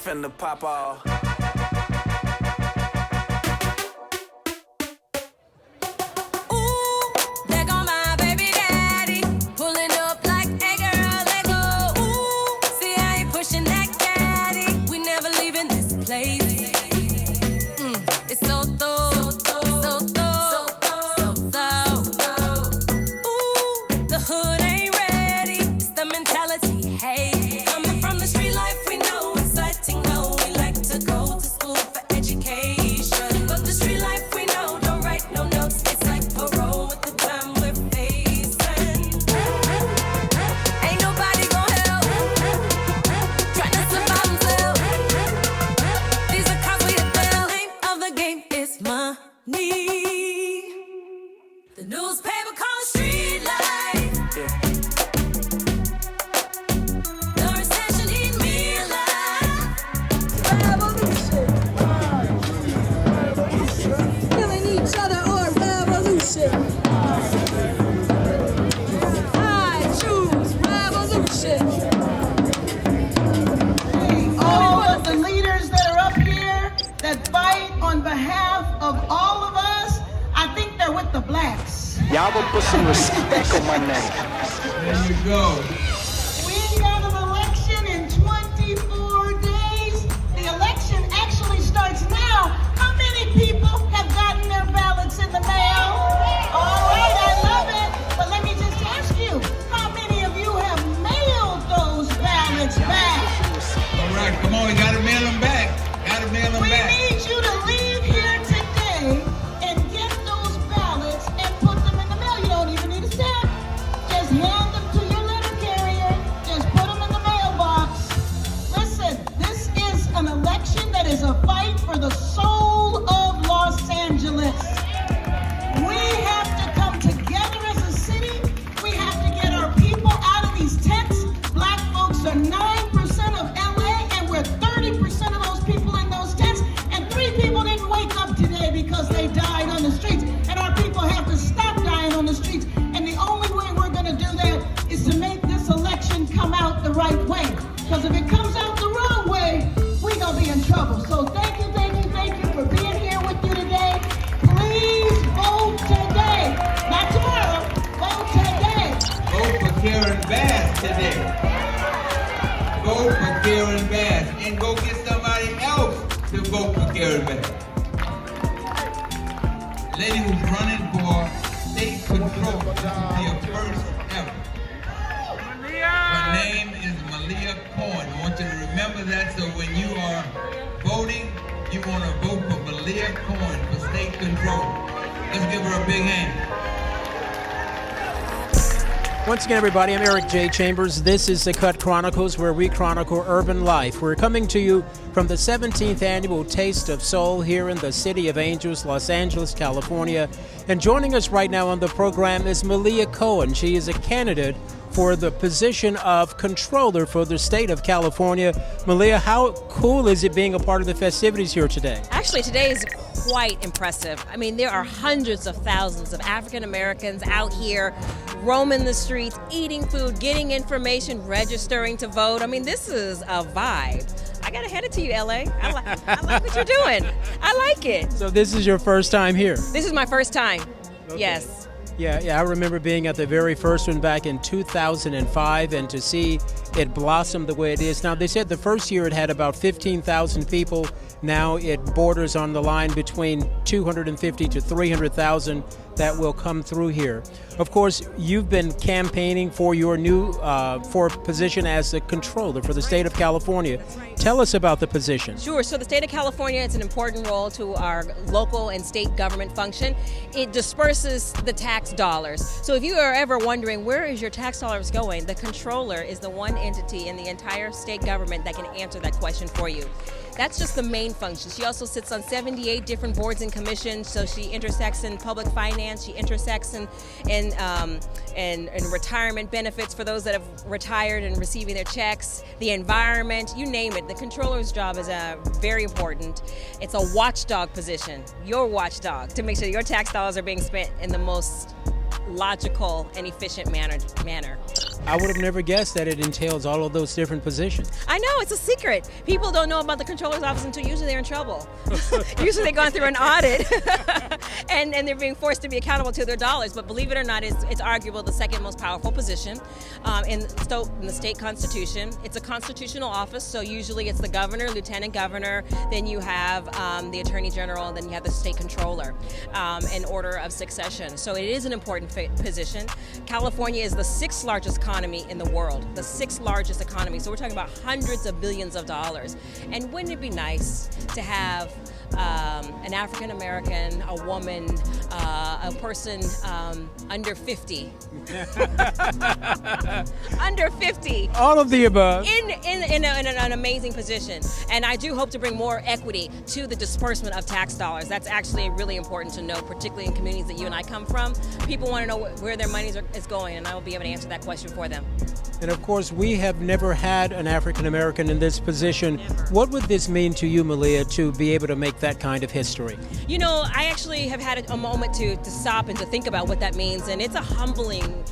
finna pop off. Y'all gonna put some respect on my name. There you go. We got an election in 24 days. The election actually starts now. How many people have gotten their ballots in the mail? All right, I love it. But let me just ask you, how many of you have mailed those ballots back? All right, come on, we gotta mail them back. Gotta mail them back. We need you to leave here today and get those ballots and put them in the mail. You don't even need a stamp. Just hand them to your letter carrier. Just put them in the mailbox. Listen, this is an election that is a fight for the soul of Los Angeles. We have to come together as a city. We have to get our people out of these tents. Black folks are 9% of LA, and we're 30% of those people in those tents. And 3 people didn't wake up today because they died on the streets. And our people have to stop dying on the streets. And the only way we're going to do that is to make this election come out the right way. Because if it comes out the wrong way, we're going to be in trouble. So thank you for being here with you today. Please vote today. Not tomorrow. Vote today. Vote for Karen Bass today. Vote for Karen Bass. And go get somebody else to vote for Karen Bass. Lady who's running for state control. This will be her first ever. Her name is Malia Cohen. I want you to remember that, so when you are voting, you want to vote for Malia Cohen for state control. Let's give her a big hand. Once again, everybody, I'm Eric J. Chambers. This is The Cut Chronicles, where we chronicle urban life. We're coming to you from the 17th Annual Taste of Soul here in the City of Angels, Los Angeles, California. And joining us right now on the program is Malia Cohen. She is a candidate for the position of controller for the state of California. Malia, how cool is it being a part of the festivities here today? Actually, today is quite impressive. I mean, there are hundreds of thousands of African Americans out here roaming the streets, eating food, getting information, registering to vote. I mean, this is a vibe. I gotta hand it to you, LA. I like what you're doing. I like it. So this is your first time here? This is my first time. Okay. Yes. Yeah, I remember being at the very first one back in 2005, and to see it blossom the way it is. Now, they said the first year it had about 15,000 people. Now it borders on the line between 250 to 300,000 that will come through here. Of course, you've been campaigning for your new for position as the controller for the state of California. Tell us about the position. Sure. So the state of California, it's an important role to our local and state government function. It disperses the tax dollars. So if you are ever wondering where is your tax dollars going, the controller is the one entity in the entire state government that can answer that question for you. That's just the main function. She also sits on 78 different boards and commissions, so she intersects in public finance, she intersects in retirement benefits for those that have retired and receiving their checks, the environment, you name it. The controller's job is very important. It's a watchdog position, your watchdog, to make sure your tax dollars are being spent in the most logical and efficient manner. I would have never guessed that it entails all of those different positions. I know, it's a secret. People don't know about the controller's office until usually they're in trouble. Usually they've gone through an audit and they're being forced to be accountable to their dollars. But believe it or not, it's arguable the second most powerful position in the state constitution. It's a constitutional office, so usually it's the governor, lieutenant governor, then you have the attorney general, and then you have the state controller in order of succession. So it is an important position. California is the 6th largest economy in the world, the 6th largest economy. So we're talking about hundreds of billions of dollars. And wouldn't it be nice to have an African American, a woman, a person under 50, under 50, All of the above. in an amazing position. And I do hope to bring more equity to the disbursement of tax dollars. That's actually really important to know, particularly in communities that you and I come from. People want to know where their money is going, and I will be able to answer that question for them. And of course, we have never had an African American in this position. Never. What would this mean to you, Malia, to be able to make that kind of history? You know, I actually have had a moment to stop and to think about what that means, and it's a humbling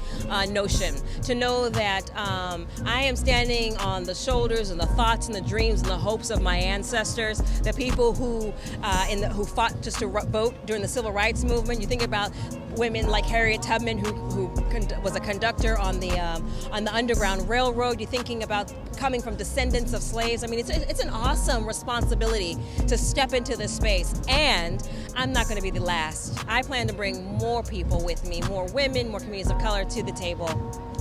notion to know that I am standing on the shoulders and the thoughts and the dreams and the hopes of my ancestors, the people who fought just to vote during the civil rights movement. You think about women like Harriet Tubman, who was a conductor on the Underground Railroad. You're thinking about coming from descendants of slaves. I mean, it's an awesome responsibility to step into this space, and I'm not going to be the last. I plan to bring more people with me, more women, more communities of color to the table.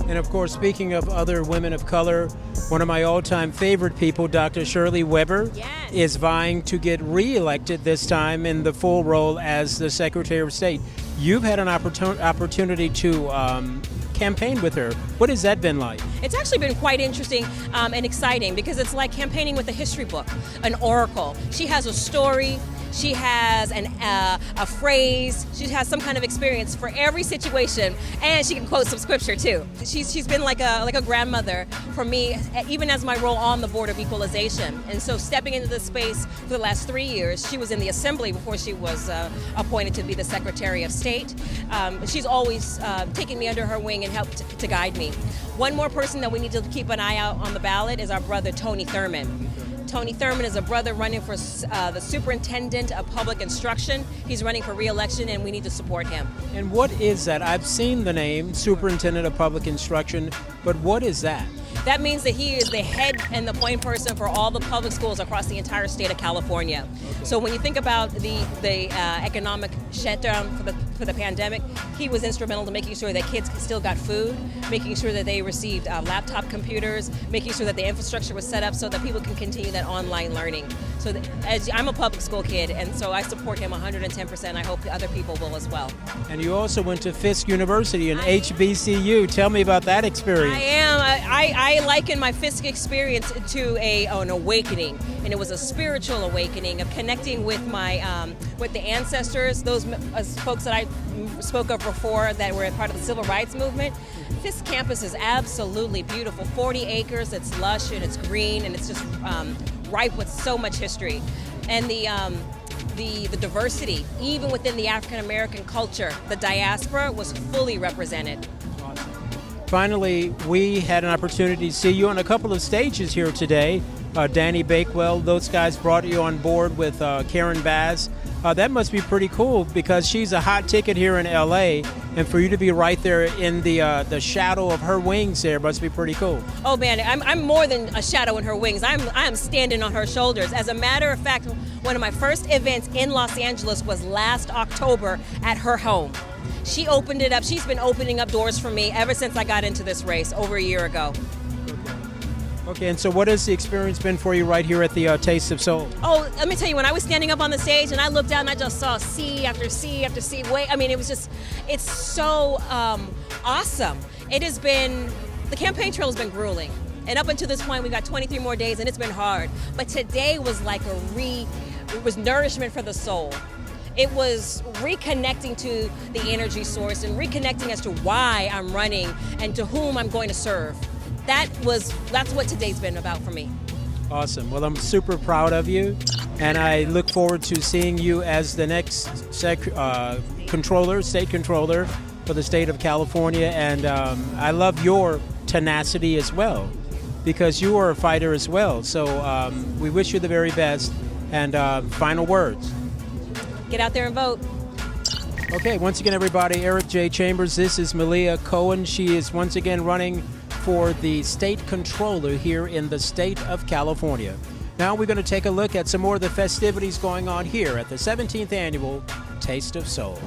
And of course, speaking of other women of color, one of my all-time favorite people, Dr. Shirley Weber, Yes. is vying to get re-elected this time in the full role as the Secretary of State. You've had an opportunity to campaign with her. What has that been like? It's actually been quite interesting and exciting because it's like campaigning with a history book, an oracle. She has a story. She has a phrase. She has some kind of experience for every situation, and she can quote some scripture too. She's been like a grandmother for me, even as my role on the Board of Equalization. And so, stepping into this space for the last 3 years, she was in the Assembly before she was appointed to be the Secretary of State. She's always taken me under her wing and helped to guide me. One more person that we need to keep an eye out on the ballot is our brother Tony Thurman. Tony Thurman is a brother running for the Superintendent of Public Instruction. He's running for re-election, and we need to support him. And what is that? I've seen the name, Superintendent of Public Instruction, but what is that? That means that he is the head and the point person for all the public schools across the entire state of California. Okay. So when you think about the economic shutdown for the pandemic, he was instrumental to making sure that kids still got food, making sure that they received laptop computers, making sure that the infrastructure was set up so that people can continue that online learning. So as I'm a public school kid, and so I support him 110%. I hope other people will as well. And you also went to Fisk University and HBCU. Tell me about that experience. I am. I liken my Fisk experience to an awakening, and it was a spiritual awakening of connecting with with the ancestors, those folks that I spoke of before that were part of the civil rights movement. Fisk campus is absolutely beautiful. 40 acres. It's lush and it's green, and it's just ripe with so much history. And the diversity, even within the African American culture, the diaspora was fully represented. Finally, we had an opportunity to see you on a couple of stages here today. Danny Bakewell, those guys brought you on board with Karen Bass. That must be pretty cool because she's a hot ticket here in LA, and for you to be right there in the shadow of her wings there must be pretty cool. Oh man, I'm more than a shadow in her wings. I'm standing on her shoulders. As a matter of fact, one of my first events in Los Angeles was last October at her home. She opened it up. She's been opening up doors for me ever since I got into this race over a year ago. Okay, and so what has the experience been for you right here at the Taste of Soul? Oh, let me tell you, when I was standing up on the stage and I looked out and I just saw C after C after C. I mean, it's so awesome. It has been, the campaign trail has been grueling. And up until this point, we got 23 more days and it's been hard. But today was like it was nourishment for the soul. It was reconnecting to the energy source and reconnecting as to why I'm running and to whom I'm going to serve. That's what today's been about for me. Awesome. Well, I'm super proud of you, and I look forward to seeing you as the next state controller for the state of California. And I love your tenacity as well, because you are a fighter as well. So we wish you the very best. And final words. Get out there and vote. Okay, once again, everybody, Eric J. Chambers, this is Malia Cohen. She is once again running for the state controller here in the state of California. Now we're going to take a look at some more of the festivities going on here at the 17th Annual Taste of Soul.